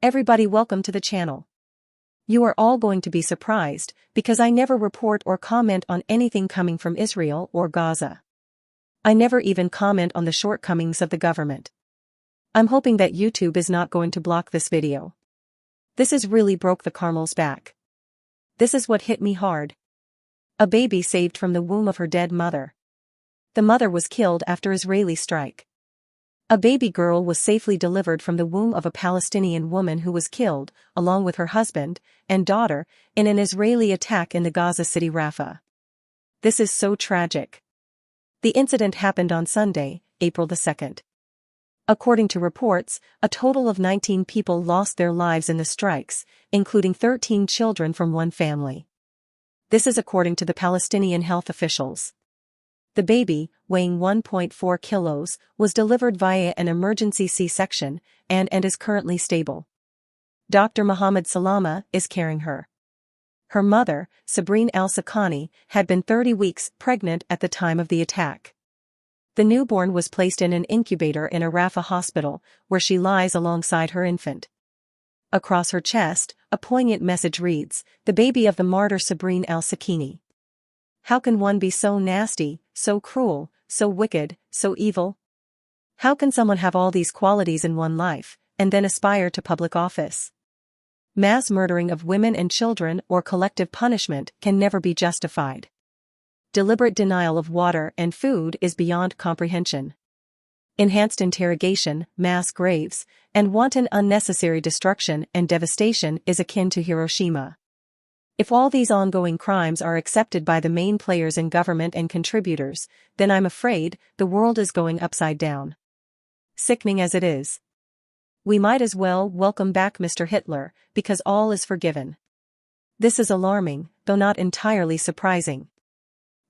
Everybody, welcome to the channel. You are all going to be surprised, because I never report or comment on anything coming from Israel or Gaza. I never even comment on the shortcomings of the government. I'm hoping that YouTube is not going to block this video. This is really broke the camel's back. This is what hit me hard. A baby saved from the womb of her dead mother. The mother was killed after Israeli strike. A baby girl was safely delivered from the womb of a Palestinian woman who was killed, along with her husband and daughter, in an Israeli attack in the Gaza city Rafah. This is so tragic. The incident happened on Sunday, April the 2nd. According to reports, a total of 19 people lost their lives in the strikes, including 13 children from one family. This is according to the Palestinian health officials. The baby, weighing 1.4 kilos, was delivered via an emergency C-section and is currently stable. Dr. Mohammed Salama is carrying her. Her mother, Sabreen Al-Sakani, had been 30 weeks pregnant at the time of the attack. The newborn was placed in an incubator in a Rafah hospital, where she lies alongside her infant. Across her chest, a poignant message reads, "The baby of the martyr Sabreen Al-Sakani." How can one be so nasty, so cruel, so wicked, so evil? How can someone have all these qualities in one life, and then aspire to public office? Mass murdering of women and children or collective punishment can never be justified. Deliberate denial of water and food is beyond comprehension. Enhanced interrogation, mass graves, and wanton unnecessary destruction and devastation is akin to Hiroshima. If all these ongoing crimes are accepted by the main players in government and contributors, then I'm afraid the world is going upside down. Sickening as it is. We might as well welcome back Mr. Hitler, because all is forgiven. This is alarming, though not entirely surprising.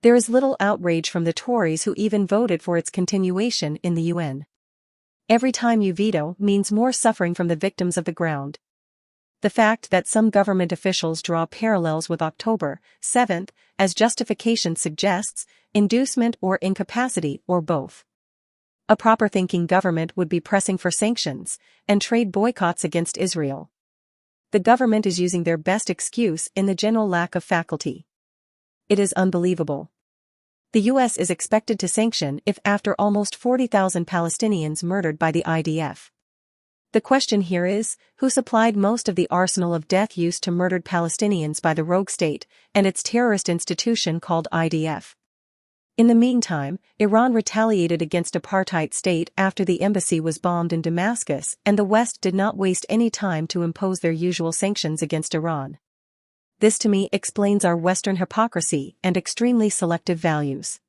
There is little outrage from the Tories who even voted for its continuation in the UN. Every time you veto means more suffering from the victims of the ground. The fact that some government officials draw parallels with October 7th as justification suggests inducement or incapacity or both. A proper thinking government would be pressing for sanctions and trade boycotts against Israel. The government is using their best excuse in the general lack of faculty. It is unbelievable. The U.S. is expected to sanction if after almost 40,000 Palestinians murdered by the IDF. The question here is, who supplied most of the arsenal of death used to murdered Palestinians by the rogue state and its terrorist institution called IDF? In the meantime, Iran retaliated against apartheid state after the embassy was bombed in Damascus, and the West did not waste any time to impose their usual sanctions against Iran. This to me explains our Western hypocrisy and extremely selective values.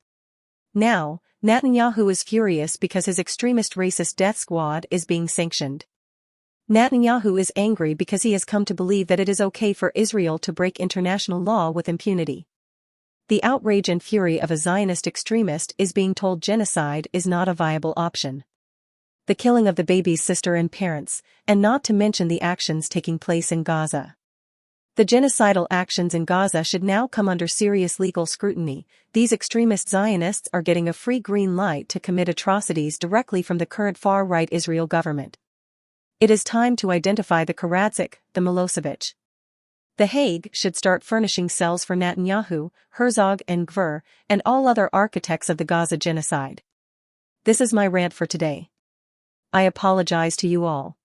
Now, Netanyahu is furious because his extremist racist death squad is being sanctioned. Netanyahu is angry because he has come to believe that it is okay for Israel to break international law with impunity. The outrage and fury of a Zionist extremist is being told genocide is not a viable option. The killing of the baby's sister and parents, and not to mention the actions taking place in Gaza. The genocidal actions in Gaza should now come under serious legal scrutiny. These extremist Zionists are getting a free green light to commit atrocities directly from the current far-right Israel government. It is time to identify the Karadzic, the Milosevic. The Hague should start furnishing cells for Netanyahu, Herzog and Gvir, and all other architects of the Gaza genocide. This is my rant for today. I apologize to you all.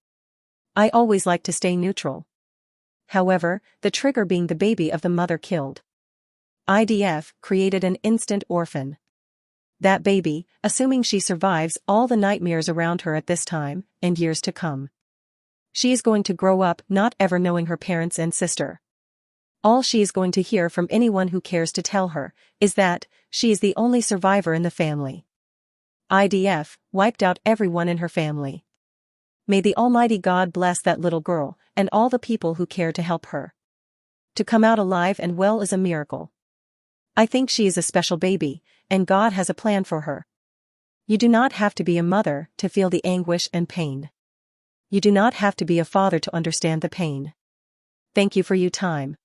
I always like to stay neutral. However, the trigger being the baby of the mother killed. IDF created an instant orphan. That baby, assuming she survives all the nightmares around her at this time, and years to come. She is going to grow up not ever knowing her parents and sister. All she is going to hear from anyone who cares to tell her is that she is the only survivor in the family. IDF wiped out everyone in her family. May the Almighty God bless that little girl and all the people who care to help her. To come out alive and well is a miracle. I think she is a special baby, and God has a plan for her. You do not have to be a mother to feel the anguish and pain. You do not have to be a father to understand the pain. Thank you for your time.